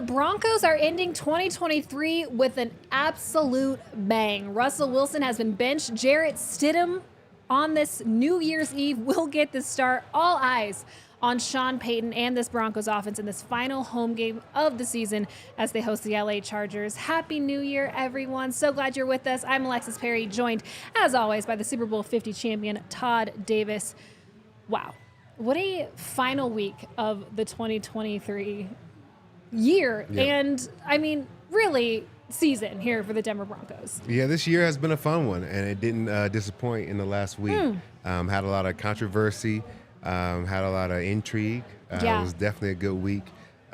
Broncos are ending 2023 with an absolute bang. Russell Wilson has been benched. Jarrett Stidham on this New Year's Eve will get the start. All eyes on Sean Payton and this Broncos offense in this final home game of the season as they host the LA Chargers. Happy New Year, everyone. So glad you're with us. I'm Alexis Perry, joined, as always, by the Super Bowl 50 champion, Todd Davis. Wow. What a final week of the 2023 year. Yeah. And, I mean, really season here for the Denver Broncos. Yeah, this year has been a fun one, and it didn't disappoint in the last week. Had a lot of controversy, had a lot of intrigue. It was definitely a good week.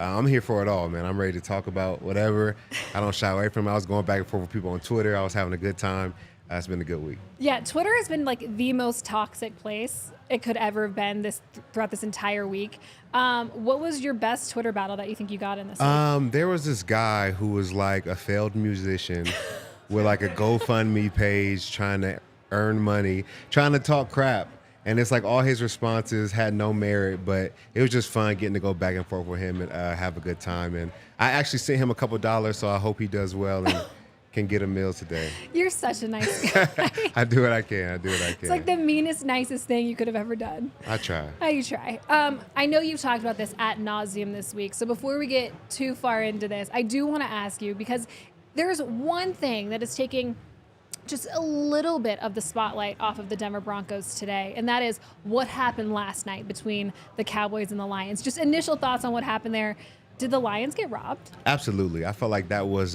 I'm here for it all, man. I'm ready to talk about whatever. I don't shy away from it. I was going back and forth with people on Twitter. I was having a good time. It's been a good week. Yeah, Twitter has been like the most toxic place it could ever have been throughout this entire week. What was your best Twitter battle that you think you got in this week? There was this guy who was like a failed musician with like a GoFundMe page trying to earn money, trying to talk crap. And it's like all his responses had no merit, but it was just fun getting to go back and forth with him and have a good time. And I actually sent him a couple dollars, so I hope he does well and can get a meal today. You're such a nice guy. I do what I can. It's like the meanest, nicest thing you could have ever done. I try. You try. I know you've talked about this ad nauseum this week, so before we get too far into this, I do want to ask you, because there's one thing that is taking just a little bit of the spotlight off of the Denver Broncos today, and that is what happened last night between the Cowboys and the Lions. Just initial thoughts on what happened there. Did the Lions get robbed? Absolutely. I felt like that was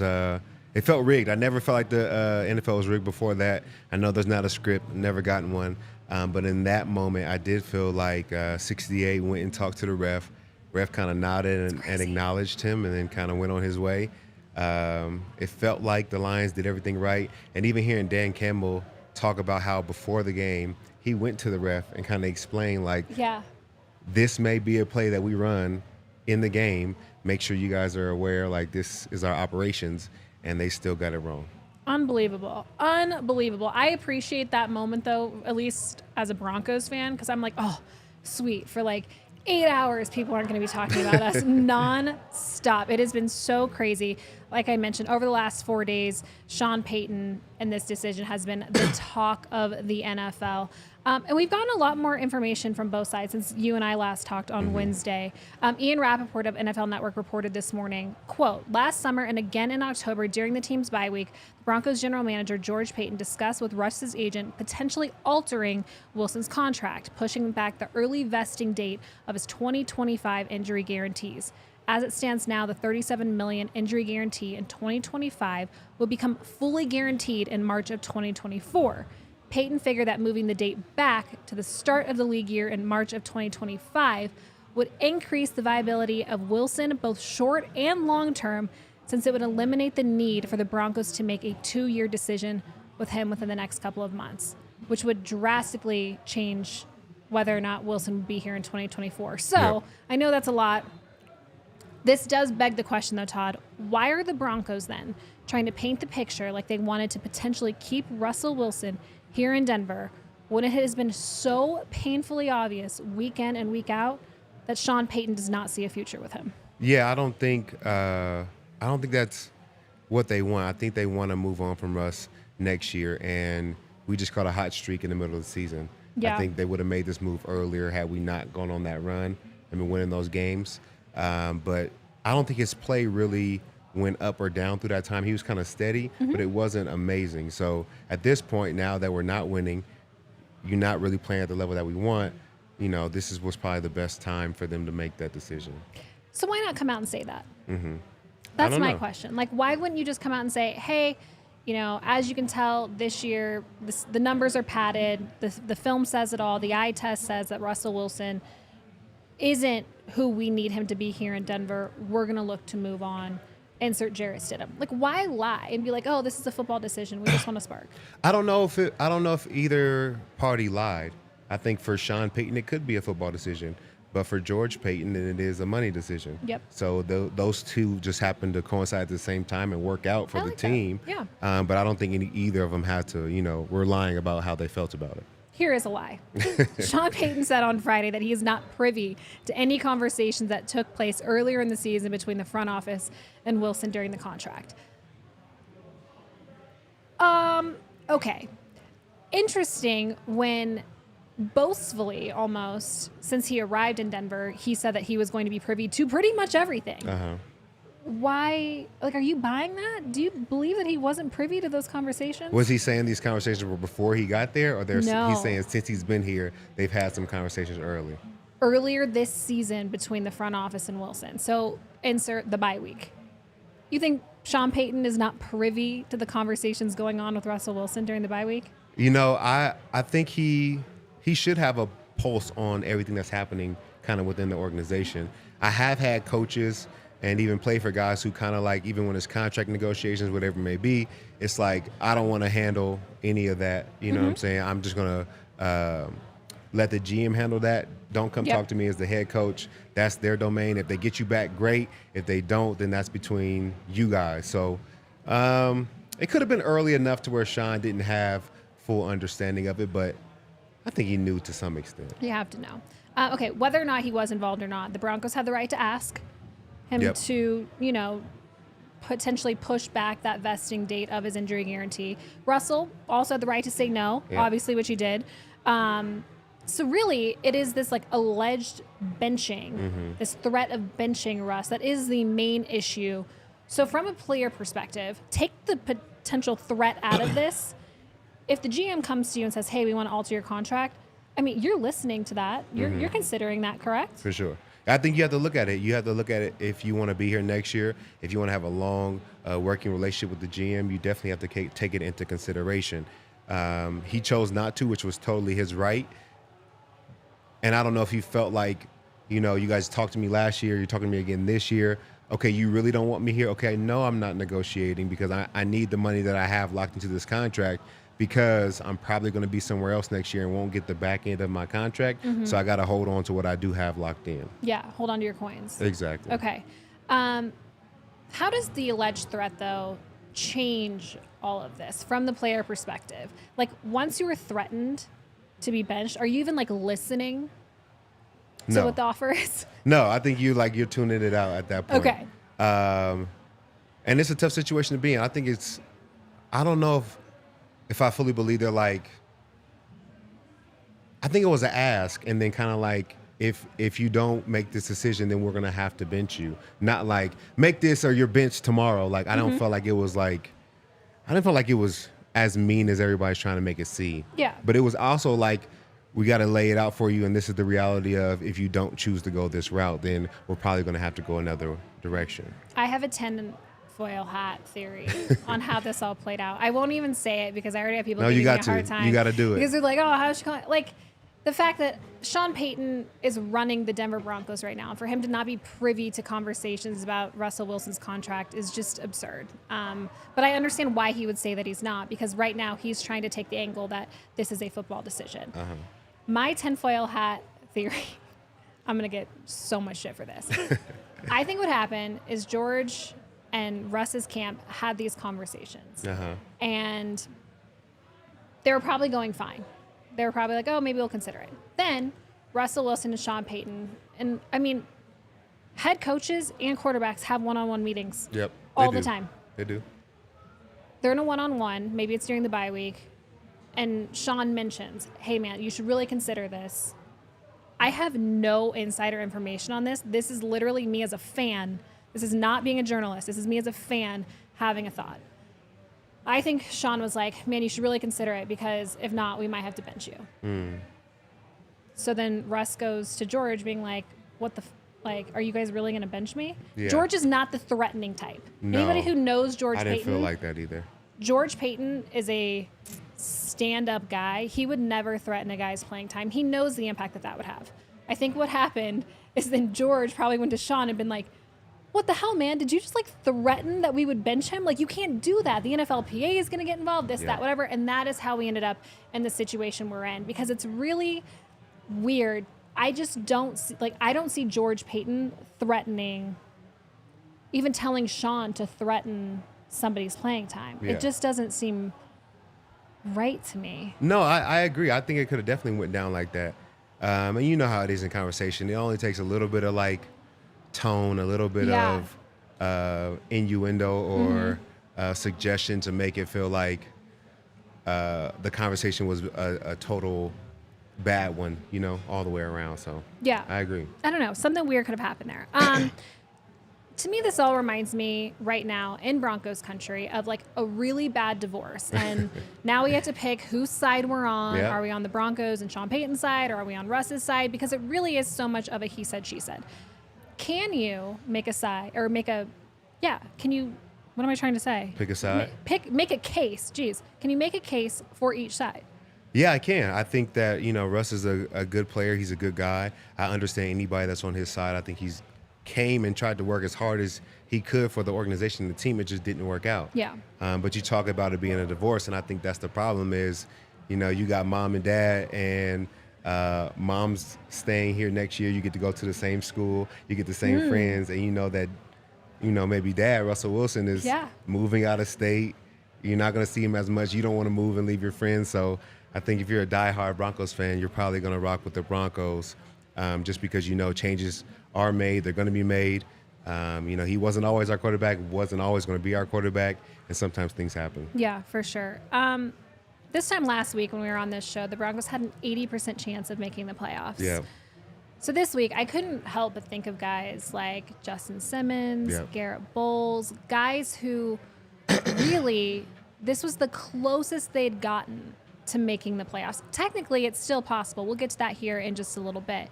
it felt rigged. I never felt like the NFL was rigged before that. I know there's not a script, never gotten one. But in that moment, I did feel like 68 went and talked to the ref. Ref kind of nodded and acknowledged him and then kind of went on his way. It felt like the Lions did everything right. And even hearing Dan Campbell talk about how before the game, he went to the ref and kind of explained, like, this may be a play that we run in the game. Make sure you guys are aware, like, this is our operations. And they still got it wrong. Unbelievable. I appreciate that moment, though, at least as a Broncos fan, because I'm like, oh, sweet. For like 8 hours, people aren't going to be talking about us non-stop. It has been so crazy. Like I mentioned, over the last 4 days, Sean Payton and this decision has been the talk of the NFL. And we've gotten a lot more information from both sides since you and I last talked on Wednesday. Ian Rappaport of NFL Network reported this morning, quote, last summer and again in October during the team's bye week, the Broncos general manager George Payton discussed with Russ's agent potentially altering Wilson's contract, pushing back the early vesting date of his 2025 injury guarantees. As it stands now, the $37 million injury guarantee in 2025 will become fully guaranteed in March of 2024. Payton figured that moving the date back to the start of the league year in March of 2025 would increase the viability of Wilson both short and long term, since it would eliminate the need for the Broncos to make a 2-year decision with him within the next couple of months, which would drastically change whether or not Wilson would be here in 2024. So I know that's a lot. This does beg the question, though, Todd. Why are the Broncos then trying to paint the picture like they wanted to potentially keep Russell Wilson here in Denver when it has been so painfully obvious week in and week out that Sean Payton does not see a future with him? Yeah, I don't think that's what they want. I think they want to move on from Russ next year, and we just caught a hot streak in the middle of the season. I think they would have made this move earlier had we not gone on that run and been winning those games. But I don't think his play really went up or down through that time. He was kind of steady, but it wasn't amazing. So at this point, now that we're not winning, you're not really playing at the level that we want, this was probably the best time for them to make that decision. So why not come out and say that? That's my question. Like, why wouldn't you just come out and say, hey, as you can tell this year, the numbers are padded. The film says it all. The eye test says that Russell Wilson isn't who we need him to be here in Denver. We're going to look to move on. insert Jarrett Stidham. Like, why lie and be like, oh, this is a football decision. We just want to spark. I don't know if either party lied. I think for Sean Payton, it could be a football decision. But for George Payton, it is a money decision. Yep. So those two just happened to coincide at the same time and work out for the team. Yeah. But I don't think either of them had to, were lying about how they felt about it. Here is a lie. Sean Payton said on Friday that he is not privy to any conversations that took place earlier in the season between the front office and Wilson during the contract. Okay. Interesting when boastfully almost, since he arrived in Denver, he said that he was going to be privy to pretty much everything. Uh-huh. Why, are you buying that? Do you believe that he wasn't privy to those conversations? Was he saying these conversations were before he got there, or No. he's saying since he's been here, they've had some conversations early? Earlier this season between the front office and Wilson. So insert the bye week. You think Sean Payton is not privy to the conversations going on with Russell Wilson during the bye week? I think he should have a pulse on everything that's happening kind of within the organization. I have had coaches and even play for guys who kind of like, even when it's contract negotiations, whatever it may be, it's like, I don't want to handle any of that. You know what I'm saying? I'm just going to let the GM handle that. Don't come talk to me as the head coach. That's their domain. If they get you back, great. If they don't, then that's between you guys. So it could have been early enough to where Sean didn't have full understanding of it, but I think he knew to some extent. You have to know. Okay, whether or not he was involved or not, the Broncos had the right to ask him to, potentially push back that vesting date of his injury guarantee. Russell also had the right to say no, obviously, which he did. So really, it is this alleged benching, this threat of benching Russ that is the main issue. So from a player perspective, take the potential threat out of this. If the GM comes to you and says, hey, we want to alter your contract, I mean, you're listening to that. You're considering that, correct? For sure. I think you have to look at it. You have to look at it if you want to be here next year. If you want to have a long working relationship with the GM, you definitely have to take it into consideration. He chose not to, which was totally his right. And I don't know if he felt like, you guys talked to me last year, you're talking to me again this year. Okay, you really don't want me here? Okay, no, I'm not negotiating because I need the money that I have locked into this contract, because I'm probably going to be somewhere else next year and won't get the back end of my contract. So I got to hold on to what I do have locked in. Yeah, hold on to your coins. Exactly. Okay. How does the alleged threat, though, change all of this from the player perspective? Once you were threatened to be benched, are you even listening to what the offer is? No, I think you're tuning it out at that point. Okay. And it's a tough situation to be in. I think I don't know if I fully believe they're I think it was an ask, and then kind of if you don't make this decision, then we're gonna have to bench you. Not make this or you're benched tomorrow. I don't feel like it was I didn't feel like it was as mean as everybody's trying to make it seem. Yeah. But it was also we got to lay it out for you, and this is the reality of if you don't choose to go this route, then we're probably going to have to go another direction. I have a tinfoil hat theory on how this all played out. I won't even say it because I already have people giving me a hard time. You got to do it. Because they're like, oh, how's she calling? The fact that Sean Payton is running the Denver Broncos right now, and for him to not be privy to conversations about Russell Wilson's contract is just absurd. But I understand why he would say that he's not, because right now he's trying to take the angle that this is a football decision. My tinfoil hat theory, I'm going to get so much shit for this. I think what happened is George and Russ's camp had these conversations. And they were probably going fine. They were probably like, oh, maybe we'll consider it. Then Russell Wilson and Sean Payton, and I mean, head coaches and quarterbacks have one-on-one meetings all the time. They do. They're in a one-on-one. Maybe it's during the bye week. And Sean mentions, hey, man, you should really consider this. I have no insider information on this. This is literally me as a fan. This is not being a journalist. This is me as a fan having a thought. I think Sean was like, man, you should really consider it, because if not, we might have to bench you. So then Russ goes to George being like, what the are you guys really going to bench me? Yeah. George is not the threatening type. No, anybody who knows George Payton. I didn't feel like that either. George Payton is a stand-up guy. He would never threaten a guy's playing time. He knows the impact that would have. I think what happened is then George probably went to Sean and been like, what the hell, man? Did you just like threaten that we would bench him? Like, you can't do that. The NFLPA is going to get involved, that, whatever. And that is how we ended up in the situation we're in, because it's really weird. I just don't see, I don't see George Payton threatening, even telling Sean to threaten somebody's playing time. Yeah. It just doesn't seem right to me. No, I agree. I think it could have definitely went down like that. And you know how it is in conversation. It only takes a little bit of tone, a little bit of innuendo or suggestion to make it feel like the conversation was a total bad one, all the way around. So yeah, I agree. I don't know. Something weird could have happened there. To me, this all reminds me right now in Broncos country of a really bad divorce. And now we have to pick whose side we're on. Yeah. Are we on the Broncos and Sean Payton's side, or are we on Russ's side? Because it really is so much of a he said, she said. Can you make a side or can you, what am I trying to say? Pick a side? Make a case. Geez. Can you make a case for each side? Yeah, I can. I think that, Russ is a good player. He's a good guy. I understand anybody that's on his side. I think he's came and tried to work as hard as he could for the organization and the team. It just didn't work out. Yeah. But you talk about it being a divorce, and I think that's the problem is, you got mom and dad, and mom's staying here next year. You get to go to the same school. You get the same friends, and you know that, maybe dad, Russell Wilson, is moving out of state. You're not going to see him as much. You don't want to move and leave your friends. So I think if you're a diehard Broncos fan, you're probably going to rock with the Broncos just because changes are made. They're going to be made. He wasn't always our quarterback, wasn't always going to be our quarterback, and sometimes things happen. Yeah, for sure. This time last week when we were on this show, the Broncos had an 80% chance of making the playoffs. Yeah. So this week, I couldn't help but think of guys like Justin Simmons, Garrett Bowles, guys who really, this was the closest they'd gotten to making the playoffs. Technically, it's still possible. We'll get to that here in just a little bit.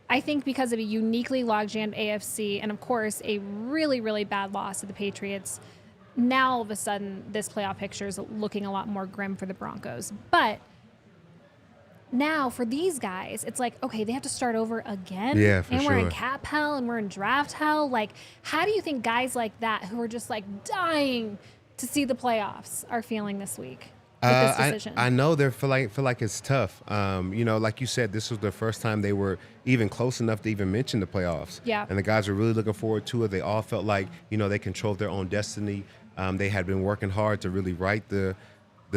I think because of a uniquely logjammed AFC and, of course, a really, really bad loss to the Patriots, now all of a sudden this playoff picture is looking a lot more grim for the Broncos. But now for these guys, it's okay, they have to start over again. Yeah, for and sure. We're in cap hell and we're in draft hell. How do you think guys like that who are just dying to see the playoffs are feeling this week? With this decision? I know they feel like it's tough. Like you said, this was the first time they were even close enough to even mention the playoffs. Yeah. And the guys were really looking forward to it. They all felt like, they controlled their own destiny. They had been working hard to really write the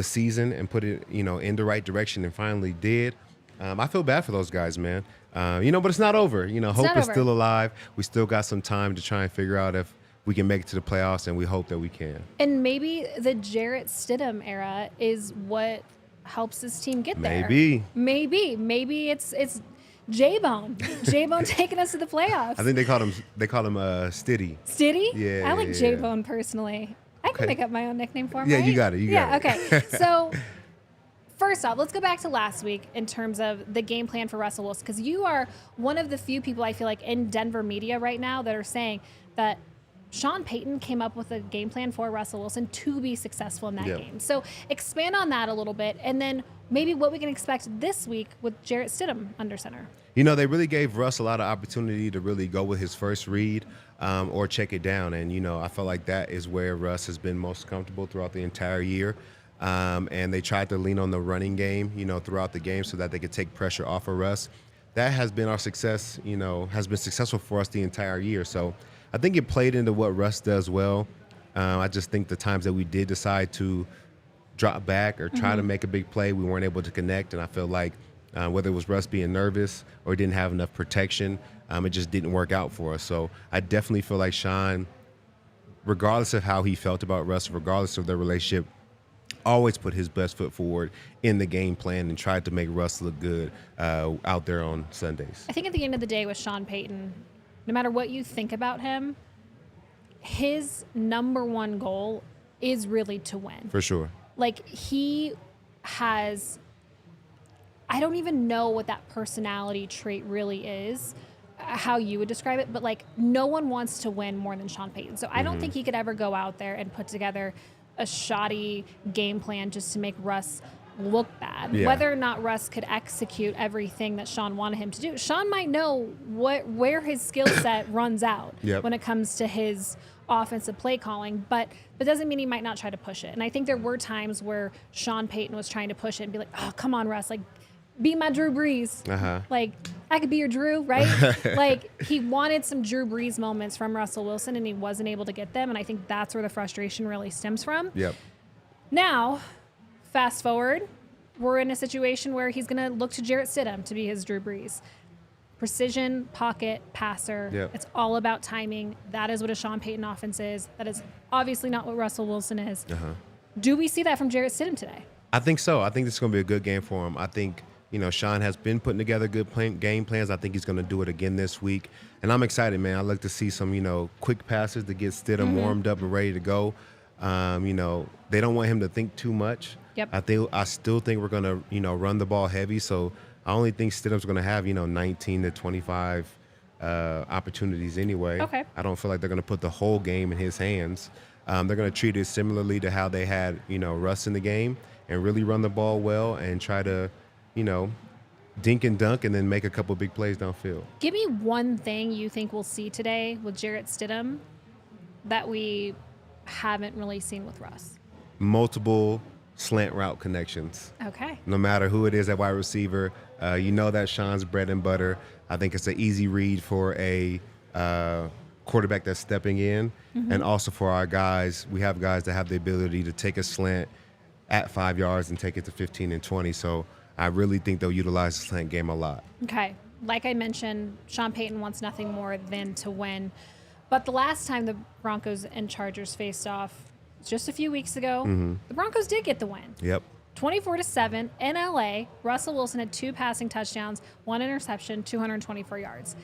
season and put it, in the right direction, and finally did. I feel bad for those guys, man. But it's not over. Hope is still alive. We still got some time to try and figure out if we can make it to the playoffs, and we hope that we can. And maybe the Jarrett Stidham era is what helps this team get there. Maybe it's J-Bone. J-Bone taking us to the playoffs. I think they call him Stiddy. Stiddy? Yeah. I like J-Bone personally. I can make up my own nickname for him. Yeah, right? you got it. You got it. Okay. So first off, let's go back to last week in terms of the game plan for Russell Wilson, because you are one of the few people I feel like in Denver media right now that are saying that Sean Payton came up with a game plan for Russell Wilson to be successful in that game. So expand on that a little bit, and then maybe what we can expect this week with Jarrett Stidham under center. They really gave Russ a lot of opportunity to really go with his first read or check it down. And, I felt like that is where Russ has been most comfortable throughout the entire year. And they tried to lean on the running game, throughout the game so that they could take pressure off of Russ. That has been our success, has been successful for us the entire year. So I think it played into what Russ does well. I just think the times that we did decide to drop back or try to make a big play, we weren't able to connect. And I feel like whether it was Russ being nervous or didn't have enough protection, it just didn't work out for us. So I definitely feel like Sean, regardless of how he felt about Russ, regardless of their relationship, always put his best foot forward in the game plan and tried to make Russ look good out there on Sundays. I think at the end of the day with Sean Payton, no matter what you think about him, his number one goal is really to win. For sure. He has, I don't even know what that personality trait really is, how you would describe it, but no one wants to win more than Sean Payton. So I don't think he could ever go out there and put together a shoddy game plan just to make Russ look bad. Yeah. Whether or not Russ could execute everything that Sean wanted him to do, Sean might know where his skill set runs out when it comes to his offensive play calling, but that doesn't mean he might not try to push it. And I think there were times where Sean Payton was trying to push it and be like, oh, come on, Russ, like, be my Drew Brees. Like, I could be your Drew, right? Like, he wanted some Drew Brees moments from Russell Wilson, and he wasn't able to get them. And I think that's where the frustration really stems from. Now, fast forward, we're in a situation where he's going to look to Jarrett Stidham to be his Drew Brees. Precision, pocket, passer. It's all about timing. That is what a Sean Payton offense is. That is obviously not what Russell Wilson is. Do we see that from Jarrett Stidham today? I think so. I think this is going to be a good game for him. I think, Sean has been putting together good game plans. I think he's going to do it again this week. And I'm excited, man. I like to see some, quick passes to get Stidham warmed up and ready to go. They don't want him to think too much. I still think we're going to, run the ball heavy. So I only think Stidham's going to have, 19 to 25 opportunities anyway. I don't feel like they're going to put the whole game in his hands. They're going to treat it similarly to how they had, Russ in the game and really run the ball well and try to, dink and dunk and then make a couple big plays downfield. Give me one thing you think we'll see today with Jarrett Stidham that we haven't really seen with Russ. Multiple slant route connections. No matter who it is at wide receiver, that's Sean's bread and butter. I think it's an easy read for a quarterback that's stepping in. And also for our guys, we have guys that have the ability to take a slant at 5 yards and take it to 15 and 20. So I really think they'll utilize the slant game a lot. Like I mentioned, Sean Payton wants nothing more than to win. But the last time the Broncos and Chargers faced off, just a few weeks ago, the Broncos did get the win. 24-7 in LA. Russell Wilson had 2 passing touchdowns, 1 interception, 224 yards.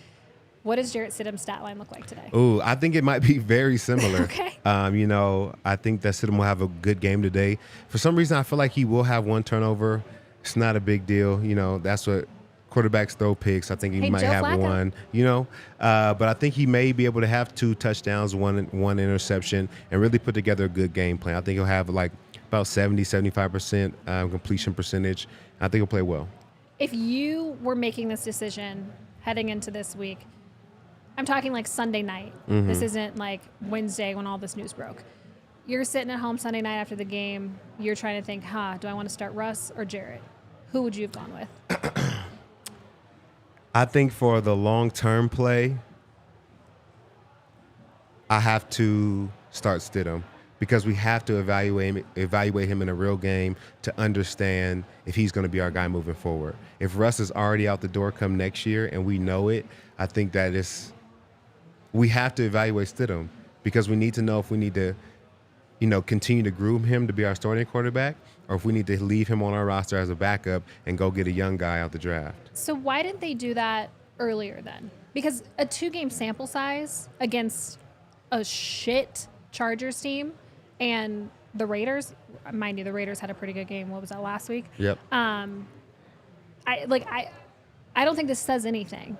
What does Jarrett Stidham's stat line look like today? Ooh, I think it might be very similar. I think that Stidham will have a good game today. For some reason, I feel like he will have 1 turnover. It's not a big deal. That's what quarterbacks throw picks. I think he might have Flacco. 1, but I think he may be able to have 2 touchdowns, one interception, and really put together a good game plan. I think he'll have like about 70-75% completion percentage. I think he'll play well. If you were making this decision heading into this week, I'm talking like Sunday night. This isn't like Wednesday when all this news broke. You're sitting at home Sunday night after the game. You're trying to think, do I want to start Russ or Jarrett? Who would you have gone with? I think for the long-term play, I have to start Stidham because we have to evaluate him in a real game to understand if he's going to be our guy moving forward. If Russ is already out the door come next year and we know it, I think that we have to evaluate Stidham because we need to know if we need to, continue to groom him to be our starting quarterback or if we need to leave him on our roster as a backup and go get a young guy out the draft. So why didn't they do that earlier then? Because a 2-game sample size against a shit Chargers team and the Raiders, mind you, the Raiders had a pretty good game. What was that, last week? I don't think this says anything.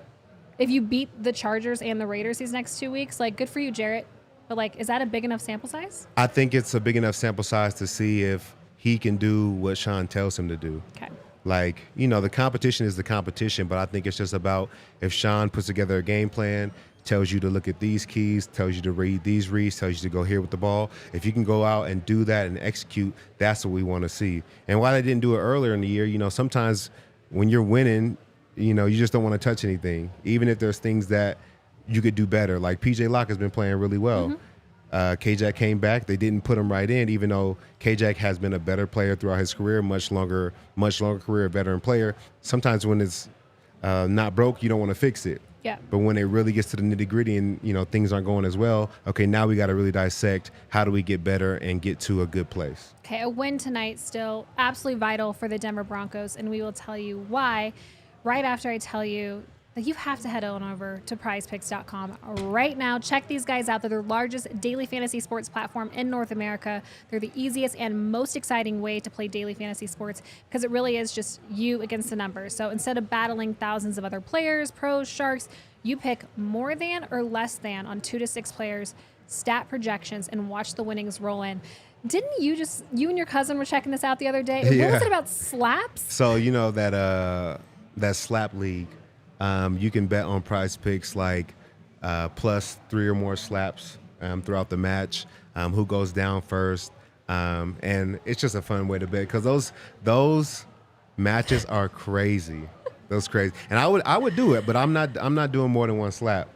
If you beat the Chargers and the Raiders these next 2 weeks, good for you, Jarrett. But, is that a big enough sample size? I think it's a big enough sample size to see if he can do what Sean tells him to do. The competition is the competition, but I think it's just about if Sean puts together a game plan, tells you to look at these keys, tells you to read these reads, tells you to go here with the ball. If you can go out and do that and execute, that's what we want to see. And why they didn't do it earlier in the year, sometimes when you're winning, you just don't want to touch anything, even if there's things that you could do better. Like P.J. Locke has been playing really well. K-Jack came back. They didn't put him right in, even though K-Jack has been a better player throughout his career, much longer career, veteran player. Sometimes when it's not broke, you don't want to fix it. But when it really gets to the nitty-gritty and, things aren't going as well, okay, now we got to really dissect how do we get better and get to a good place. Okay, a win tonight still absolutely vital for the Denver Broncos, and we will tell you why right after I tell you that you have to head on over to prizepicks.com right now. Check these guys out. They're the largest daily fantasy sports platform in North America. They're the easiest and most exciting way to play daily fantasy sports because it really is just you against the numbers. So instead of battling thousands of other players, pros, sharks, you pick more than or less than on 2 to 6 players, stat projections, and watch the winnings roll in. Didn't you and your cousin were checking this out the other day? Yeah. What was it about slaps? So that slap league, you can bet on Prize Picks like plus 3 or more slaps throughout the match. Who goes down first, and it's just a fun way to bet because those matches are crazy. Those crazy, and I would do it, but I'm not doing more than one slap.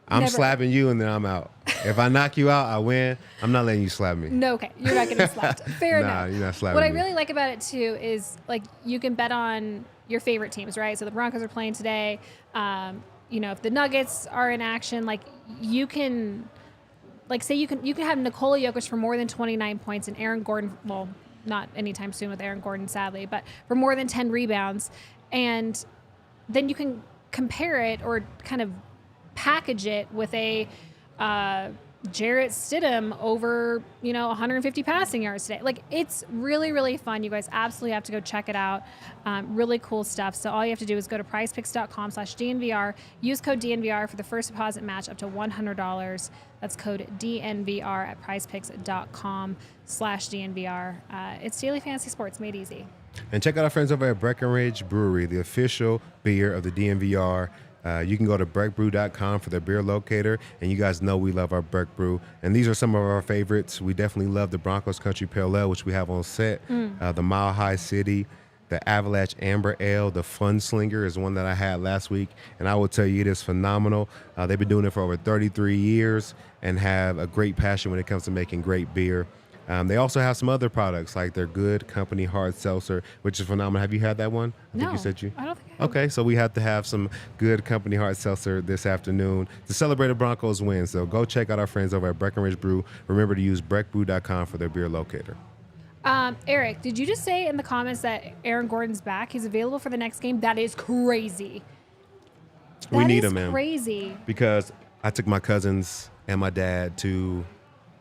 I'm Never. slapping you and then I'm out. If I knock you out, I win. I'm not letting you slap me. No, okay. You're not getting slapped. Fair enough. Nah, you're not slapping What I me. really like about it, too, is, like, you can bet on your favorite teams, right? So the Broncos are playing today. If the Nuggets are in action, like, you can, like, say you can have Nikola Jokic for more than 29 points and Aaron Gordon, well, not anytime soon with Aaron Gordon, sadly, but for more than 10 rebounds. And then you can compare it or kind of package it with a Jarrett Stidham over 150 passing yards today. Like, it's really, really fun. You guys absolutely have to go check it out. Really cool stuff. So all you have to do is go to prizepicks.com/DNVR, use code DNVR for the first deposit match up to $100. That's code DNVR at prizepicks.com/DNVR. It's daily fantasy sports made easy. And check out our friends over at Breckenridge Brewery, the official beer of the DNVR. You can go to breckbrew.com for their beer locator, and you guys know we love our Breck Brew. And these are some of our favorites. We definitely love the Broncos Country Pale Ale, which we have on set, the Mile High City, the Avalanche Amber Ale, the Fun Slinger is one that I had last week, and I will tell you it is phenomenal. They've been doing it for over 33 years and have a great passion when it comes to making great beer. They also have some other products like their Good Company Hard Seltzer, which is phenomenal. Have you had that one? I No, think you said you. I don't think I have. Okay, so we have to have some Good Company Hard Seltzer this afternoon to celebrate the Broncos win. So go check out our friends over at Breckenridge Brew. Remember to use breckbrew.com for their beer locator. Eric, did you just say in the comments that Aaron Gordon's back? He's available for the next game? That is crazy. We need That him, is man. crazy. Because I took my cousins and my dad to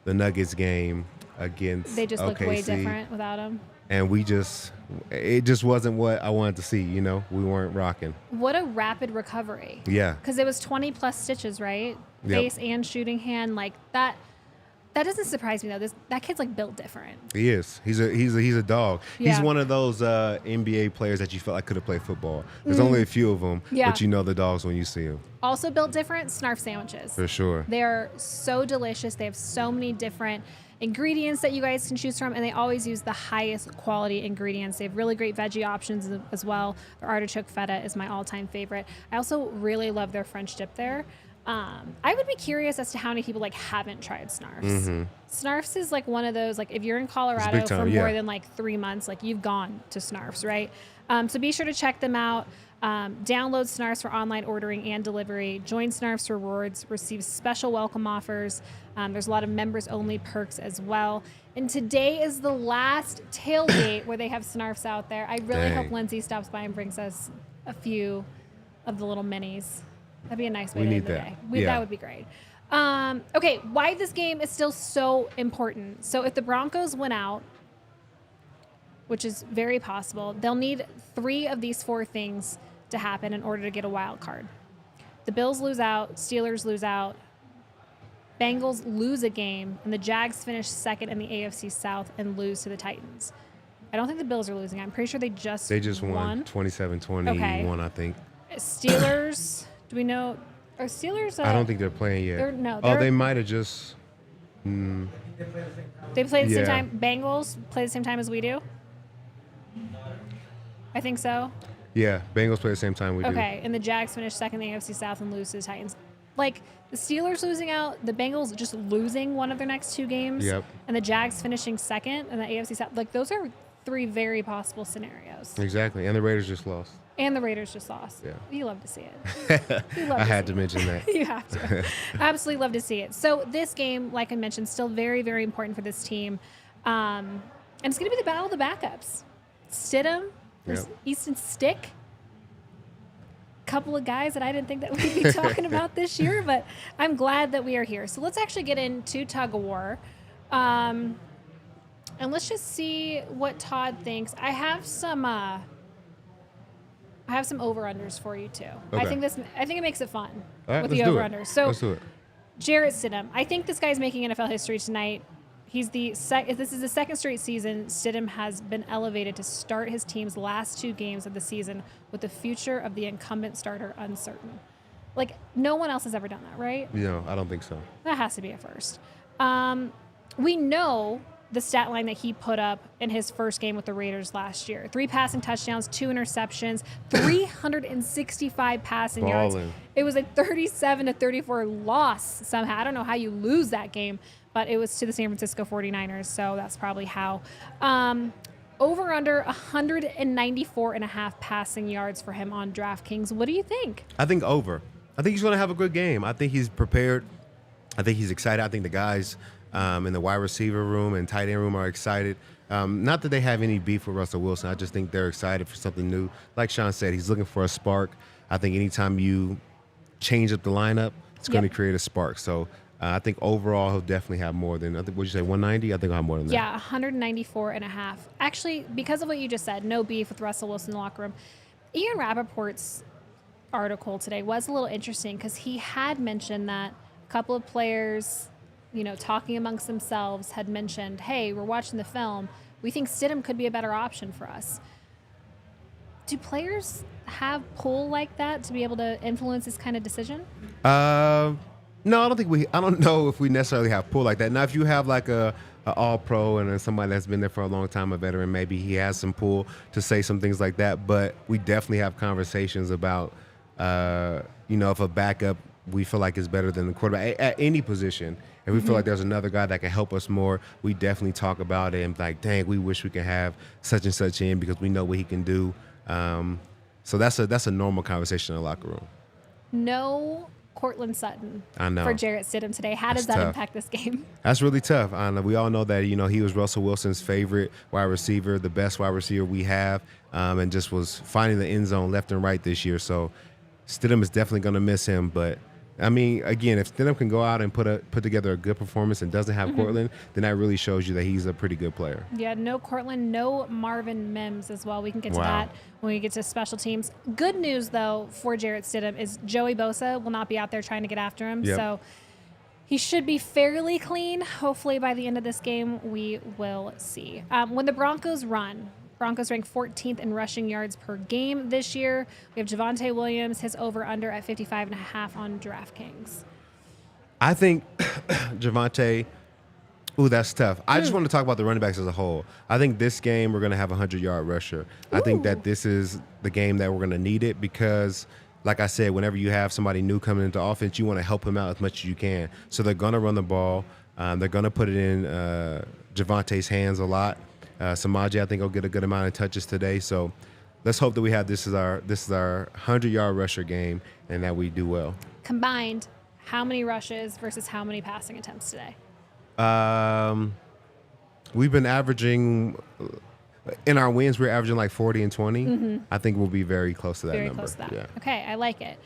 the Nuggets game against They just look OKC, way different without him. and it just wasn't what I wanted to see. We weren't rocking. What a rapid recovery. Yeah. Because it was 20 plus stitches, right? Yep. Face and shooting hand, like that. That doesn't surprise me though. That kid's like built different. He is. He's a dog. Yeah. He's one of those NBA players that you felt like could have played football. There's only a few of them, Yeah. but you know the dogs when you see them. Also built different, Snarf sandwiches. For sure. They're so delicious. They have so many different ingredients that you guys can choose from, and they always use the highest quality ingredients. They have really great veggie options as well. Their artichoke feta is my all-time favorite. I also really love their French dip there. I would be curious as to how many people haven't tried Snarfs. Snarfs is one of those, if you're in Colorado big time, for yeah. more than 3 months, you've gone to Snarfs, right? So be sure to check them out. Download Snarfs for online ordering and delivery. Join Snarfs Rewards. Receive special welcome offers. There's a lot of members-only perks as well. And today is the last tailgate where they have Snarfs out there. I really Dang. hope Lindsay stops by and brings us a few of the little minis. That'd be a nice way We to need end the that. day. Yeah. That would be great. Okay, why this game is still so important. So if the Broncos win out, which is very possible, they'll need 3 of these 4 things to happen in order to get a wild card. The Bills lose out, Steelers lose out, Bengals lose a game, and the Jags finish second in the AFC South and lose to the Titans. I don't think the Bills are losing. I'm pretty sure they just won 27-21, Okay. I think. Steelers, do we know? Are Steelers? I don't think they're playing yet. They might have just. They play at the same Yeah. time. Bengals play the same time as we do. I think so. Yeah, Bengals play the same time we do. Okay, and the Jags finish second in the AFC South and lose to the Titans. The Steelers losing out, the Bengals just losing one of their next 2 games, Yep. and the Jags finishing second in the AFC South. Those are 3 very possible scenarios. Exactly, and the Raiders just lost. And the Raiders just lost. Yeah. You love to see it. I had to mention that. You have to. Absolutely love to see it. So this game, like I mentioned, still very, very important for this team. And it's going to be the battle of the backups. Stidham versus Yep. Easton Stick. Couple of guys that I didn't think that we'd be talking about this year, but I'm glad that we are here. So let's actually get into tug of war. And let's just see what Todd thinks. I have some over-unders for you too. Okay. I think it makes it fun All right, with let's the do over-unders. it. So Let's do it. Jarrett Stidham, I think this guy's making NFL history tonight. This is the second straight season Stidham has been elevated to start his team's last 2 games of the season with the future of the incumbent starter uncertain. Like, no one else has ever done that, right? No, I don't think so. That has to be a first. We know the stat line that he put up in his first game with the Raiders last year. 3 passing touchdowns, 2 interceptions, 365 passing yards. It was a 37-34 loss somehow. I don't know how you lose that game, but it was to the San Francisco 49ers, so that's probably how. Over under 194.5 passing yards for him on DraftKings. What do you think? I think over. I think he's going to have a good game. I think he's prepared. I think he's excited. I think the guys in the wide receiver room and tight end room are excited. Not that they have any beef with Russell Wilson. I just think they're excited for something new. Like Sean said, he's looking for a spark. I think anytime you change up the lineup, it's going to create a spark. So I think overall he'll definitely have more than, I think, what'd you say, 190? I think he'll have more than that. Yeah, 194.5. Actually, because of what you just said, no beef with Russell Wilson in the locker room. Ian Rappaport's article today was a little interesting because he had mentioned that a couple of players, talking amongst themselves, had mentioned, hey, we're watching the film. We think Stidham could be a better option for us. Do players have pull like that to be able to influence this kind of decision? No, I don't know if we necessarily have pull like that. Now, if you have like a all-pro and then somebody that's been there for a long time, a veteran, maybe he has some pull to say some things like that. But we definitely have conversations about, if a backup we feel like is better than the quarterback at any position. If we feel like there's another guy that can help us more, we definitely talk about it and like, dang, we wish we could have such and such in because we know what he can do. So that's a normal conversation in the locker room. No Courtland Sutton for Jarrett Stidham today. How does that impact this game? That's really tough. We all know that, he was Russell Wilson's favorite wide receiver, the best wide receiver we have, and just was finding the end zone left and right this year. So Stidham is definitely going to miss him, but again, if Stidham can go out and put together a good performance and doesn't have Courtland, then that really shows you that he's a pretty good player. Yeah, no Courtland, no Marvin Mims as well. We can get to that when we get to special teams. Good news, though, for Jarrett Stidham is Joey Bosa will not be out there trying to get after him. Yep. So he should be fairly clean. Hopefully by the end of this game, we will see. When the Broncos run, Broncos rank 14th in rushing yards per game this year. We have Javonte Williams, his over-under at 55.5 on DraftKings. I think Javonte, that's tough. I just want to talk about the running backs as a whole. I think this game we're going to have a 100-yard rusher. I think that this is the game that we're going to need it because, like I said, whenever you have somebody new coming into offense, you want to help him out as much as you can. So they're going to run the ball. They're going to put it in Javonte's hands a lot. Samaje, I think, will get a good amount of touches today. So let's hope that we have this is our 100-yard rusher game and that we do well. Combined, how many rushes versus how many passing attempts today? We've been averaging in our wins. We're averaging like 40 and 20. I think we'll be very close to that number. Close to that. Yeah. Okay, I like it.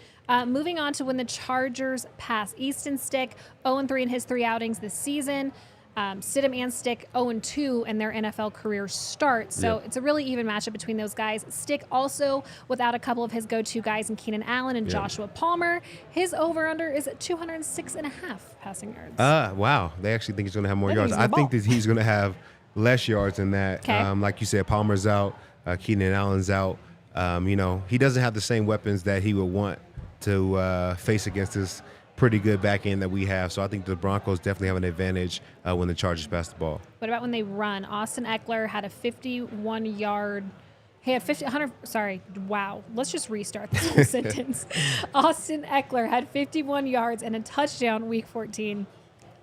Moving on to when the Chargers pass. Easton Stick 0-3 in his 3 outings this season. Stidham and Stick 0-2 in their NFL career start. So it's a really even matchup between those guys. Stick also without a couple of his go-to guys in Keenan Allen and Joshua Palmer. His over-under is at 206.5 passing yards. Wow. They actually think he's going to have more yards. I think that he's going to have less yards than that. Okay. Like you said, Palmer's out. Keenan Allen's out. He doesn't have the same weapons that he would want to face against his pretty good back end that we have. So I think the Broncos definitely have an advantage when the Chargers pass the ball. What about when they run? Austin Eckler had a 51-yard. Wow. Let's just restart this whole sentence. Austin Eckler had 51 yards and a touchdown week 14.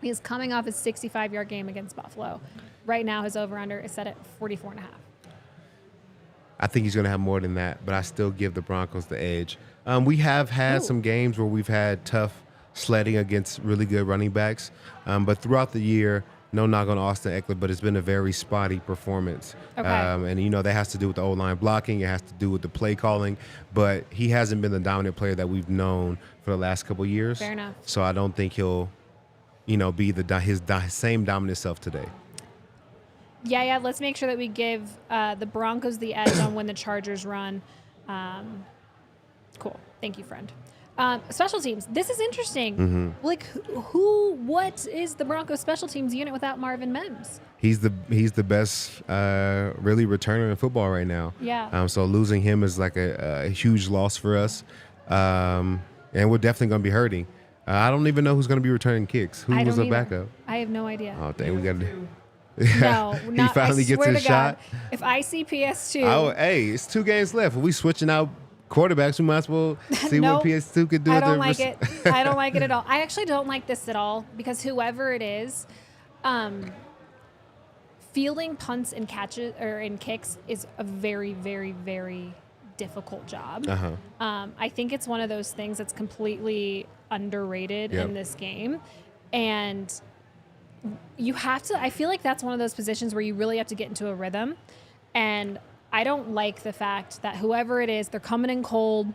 He is coming off his 65-yard game against Buffalo. Right now, his over-under is set at 44.5. I think he's going to have more than that, but I still give the Broncos the edge. We have had some games where we've had tough sledding against really good running backs. But throughout the year, no knock on Austin Eckler, but it's been a very spotty performance. Okay. And that has to do with the O-line blocking. It has to do with the play calling. But he hasn't been the dominant player that we've known for the last couple of years. Fair enough. So I don't think he'll, be his same dominant self today. Yeah. Let's make sure that we give the Broncos the edge on when the Chargers run. Cool. Thank you, friend. Special teams. This is interesting. Mm-hmm. Like, what is the Broncos special teams unit without Marvin Mims? He's the best really returner in football right now. Yeah. So losing him is like a huge loss for us, and we're definitely going to be hurting. I don't even know who's going to be returning kicks. Who was the backup? I have no idea. Oh, dang, we got to. No, He finally gets his shot. If I see PS2, hey, it's 2 games left. Are we switching out quarterbacks? We might as well see what PS2 could do. I don't like it. I don't like it at all. I actually don't like this at all because whoever it is, fielding punts and catches or in kicks is a very, very, very difficult job. I think it's one of those things that's completely underrated in this game, and you have to. I feel like that's one of those positions where you really have to get into a rhythm, and I don't like the fact that whoever it is, they're coming in cold.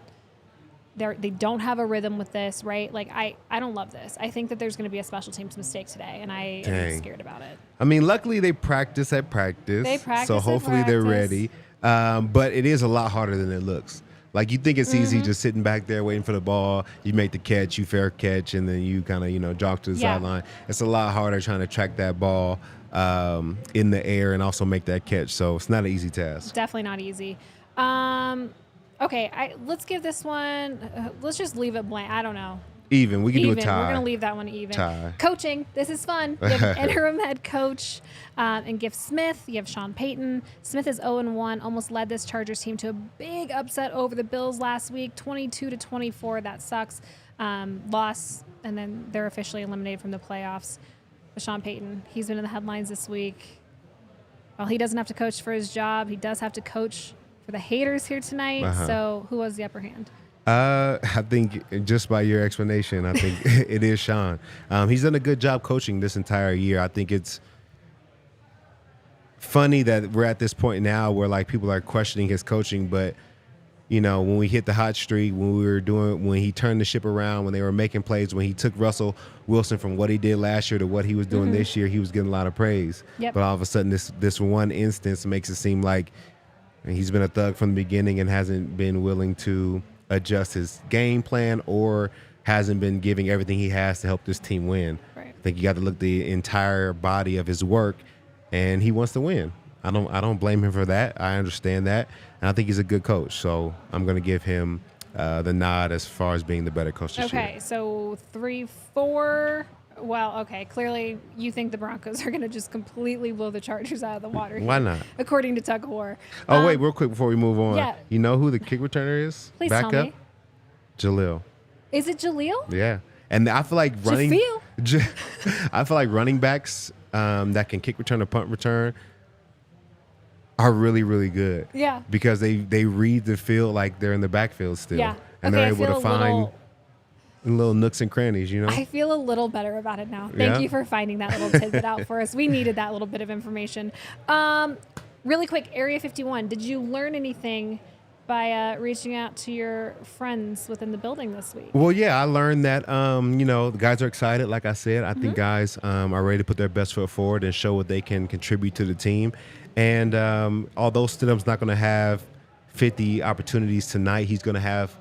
They don't have a rhythm with this, right? Like, I don't love this. I think that there's going to be a special teams mistake today, and I am scared about it. I mean, luckily they practice at practice. So hopefully they're ready. But it is a lot harder than it looks. Like, you think it's easy just sitting back there waiting for the ball. You make the catch, you fair catch, and then you kind of, jog to the sideline. It's a lot harder trying to track that ball in the air and also make that catch. So it's not an easy task. Definitely not easy. Okay, let's give this one. Let's just leave it blank. I don't know. Even. We can do a tie. We're going to leave that one even. Tie. Coaching. This is fun. You have an interim head coach and Gift Smith. You have Sean Payton. Smith is 0-1. Almost led this Chargers team to a big upset over the Bills last week, 22-24. That sucks. Loss, and then they're officially eliminated from the playoffs. But Sean Payton, he's been in the headlines this week. Well, he doesn't have to coach for his job. He does have to coach for the haters here tonight. So who has the upper hand? I think just by your explanation, I think it is Sean. He's done a good job coaching this entire year. I think it's funny that we're at this point now where like people are questioning his coaching, but when we hit the hot streak, when he turned the ship around, when they were making plays, when he took Russell Wilson from what he did last year to what he was doing this year, he was getting a lot of praise. But all of a sudden, this one instance makes it seem like he's been a thug from the beginning and hasn't been willing to adjust his game plan or hasn't been giving everything he has to help this team win. Right. I think you got to look at the entire body of his work, and he wants to win. I don't blame him for that. I understand that, and I think he's a good coach. So I'm going to give him the nod as far as being the better coach this year. Okay, so 3-4. Well, okay, clearly you think the Broncos are going to just completely blow the Chargers out of the water. Why not? According to Tug of War. Oh, wait, real quick before we move on. Yeah. You know who the kick returner is? Please Back tell up? me. Jaleel. Is it Jaleel? Yeah. And I feel like I feel like running backs that can kick return or punt return are really, really good. Yeah. Because they read the field like they're in the backfield still. Yeah. And okay, they're able to find little nooks and crannies, I feel a little better about it now. Thank you for finding that little tidbit out for us. We needed that little bit of information. Really quick, Area 51. Did you learn anything by reaching out to your friends within the building this week? Well, yeah, I learned that, the guys are excited. Like I said, I think guys are ready to put their best foot forward and show what they can contribute to the team. And although Stidham's not going to have 50 opportunities tonight, he's going to have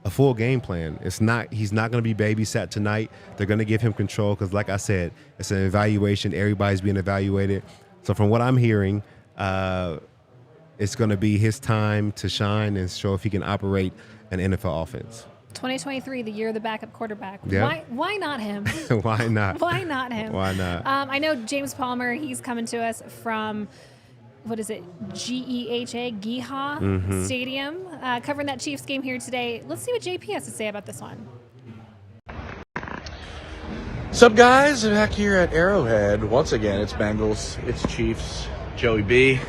a full game plan. He's not going to be babysat tonight. They're going to give him control because, like I said, it's an evaluation. Everybody's being evaluated. So from what I'm hearing, it's going to be his time to shine and show if he can operate an NFL offense. 2023, the year of the backup quarterback. Yeah. Why not him? Why not? Why not him? Why not? I know James Palmer, he's coming to us from, what is it, GEHA Stadium, covering that Chiefs game here today. Let's see what JP has to say about this one. What's up, guys? Back here at Arrowhead. Once again, it's Bengals, it's Chiefs, Joey B,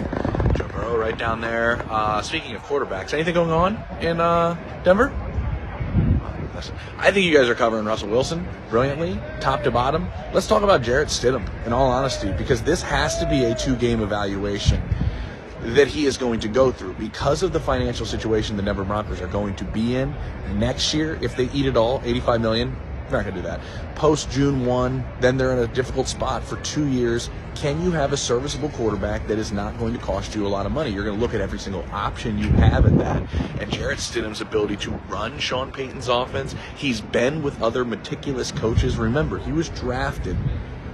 Joe Burrow right down there. Speaking of quarterbacks, anything going on in Denver? I think you guys are covering Russell Wilson brilliantly, top to bottom. Let's talk about Jarrett Stidham, in all honesty, because this has to be a 2-game evaluation that he is going to go through because of the financial situation the Denver Broncos are going to be in next year. If they eat it all, $85 million, They're not going to do that. Post June 1, then they're in a difficult spot for 2 years. Can you have a serviceable quarterback that is not going to cost you a lot of money? You're going to look at every single option you have at that. And Jarrett Stidham's ability to run Sean Payton's offense, he's been with other meticulous coaches. Remember, he was drafted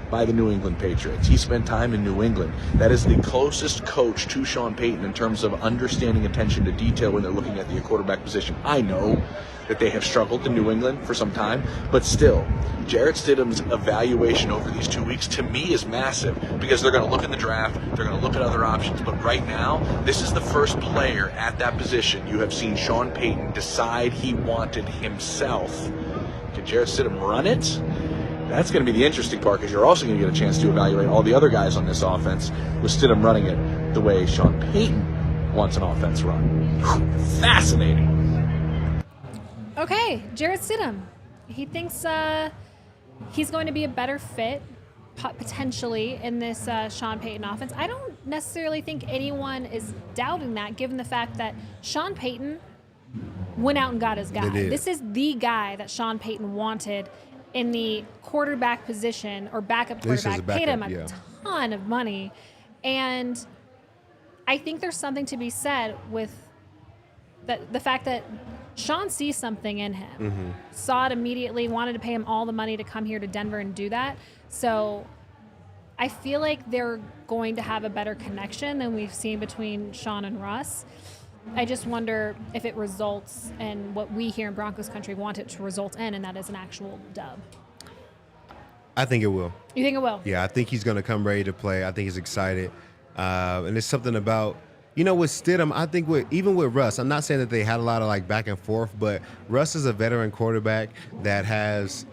by the New England Patriots. He spent time in New England. That is the closest coach to Sean Payton in terms of understanding attention to detail when they're looking at the quarterback position. I know that they have struggled in New England for some time, but still, Jarrett Stidham's evaluation over these 2 weeks to me is massive because they're going to look in the draft, they're going to look at other options, but right now, this is the first player at that position you have seen Sean Payton decide he wanted himself. Can Jarrett Stidham run it? That's going to be the interesting part because you're also going to get a chance to evaluate all the other guys on this offense with Stidham running it the way Sean Payton wants an offense run. Fascinating. Okay, Jarrett Stidham. He thinks he's going to be a better fit potentially in this Sean Payton offense. I don't necessarily think anyone is doubting that given the fact that Sean Payton went out and got his guy. This is the guy that Sean Payton wanted in the quarterback position or backup quarterback, paid him a ton of money. And I think there's something to be said with the fact that Sean sees something in him, saw it immediately, wanted to pay him all the money to come here to Denver and do that. So I feel like they're going to have a better connection than we've seen between Sean and Russ. I just wonder if it results in what we here in Broncos country want it to result in, and that is an actual dub. I think it will. You think it will? Yeah, I think he's going to come ready to play. I think he's excited. And there's something about, with Stidham, I think even with Russ, I'm not saying that they had a lot of like back and forth, but Russ is a veteran quarterback that has,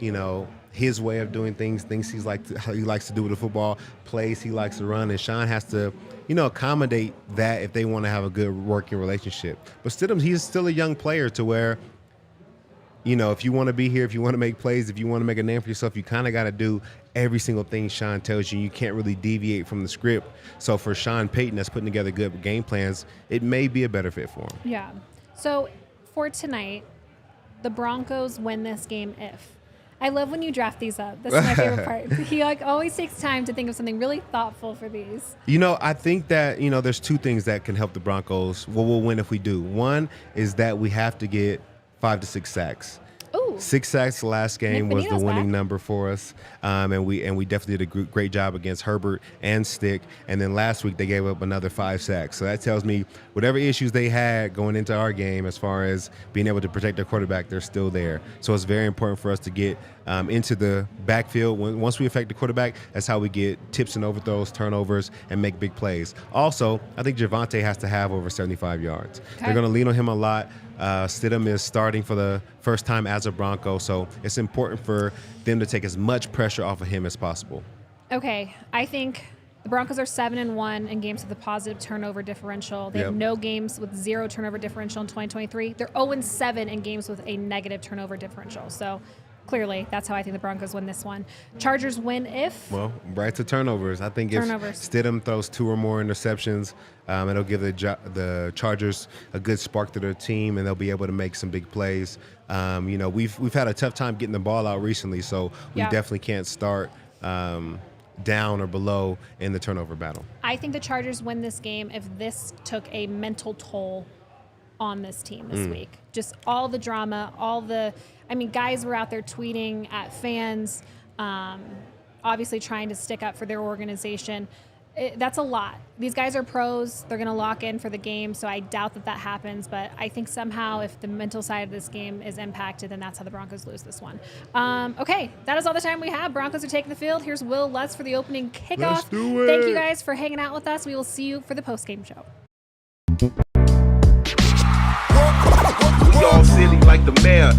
his way of doing things how he likes to do with the football, plays he likes to run, and Sean has to, accommodate that if they want to have a good working relationship. But Stidham, he's still a young player to where, if you want to be here, if you want to make plays, if you want to make a name for yourself, you kind of got to do every single thing Sean tells you. You can't really deviate from the script. So for Sean Payton that's putting together good game plans, it may be a better fit for him. Yeah. So for tonight, the Broncos win this game if. I love when you draft these up. That's my favorite part. He always takes time to think of something really thoughtful for these. I think that, there's two things that can help the Broncos. Well, we'll win if we do. One is that we have to get 5 to 6 sacks. Ooh. 6 sacks last game was the winning number for us, and we definitely did a great job against Herbert and Stick. And then last week they gave up another 5 sacks. So that tells me whatever issues they had going into our game as far as being able to protect their quarterback, they're still there. So it's very important for us to get into the backfield. Once we affect the quarterback, that's how we get tips and overthrows, turnovers, and make big plays. Also, I think Javonte has to have over 75 yards. Okay. They're going to lean on him a lot. Stidham is starting for the first time as a Bronco, so it's important for them to take as much pressure off of him as possible. Okay, I think the Broncos are 7-1 in games with a positive turnover differential. They have no games with 0 turnover differential in 2023. They're 0-7 in games with a negative turnover differential. So clearly, that's how I think the Broncos win this one. Chargers win if? Well, right to turnovers. I think if Stidham throws 2 or more interceptions, it'll give the Chargers a good spark to their team, and they'll be able to make some big plays. We've had a tough time getting the ball out recently, so we definitely can't start down or below in the turnover battle. I think the Chargers win this game if this took a mental toll on this team this week. Just all the drama, guys were out there tweeting at fans, obviously trying to stick up for their organization. That's a lot. These guys are pros. They're going to lock in for the game, so I doubt that happens. But I think somehow if the mental side of this game is impacted, then that's how the Broncos lose this one. Okay, that is all the time we have. Broncos are taking the field. Here's Will Lutz for the opening kickoff. Let's do it. Thank you guys for hanging out with us. We will see you for the postgame show. We all silly like the mayor.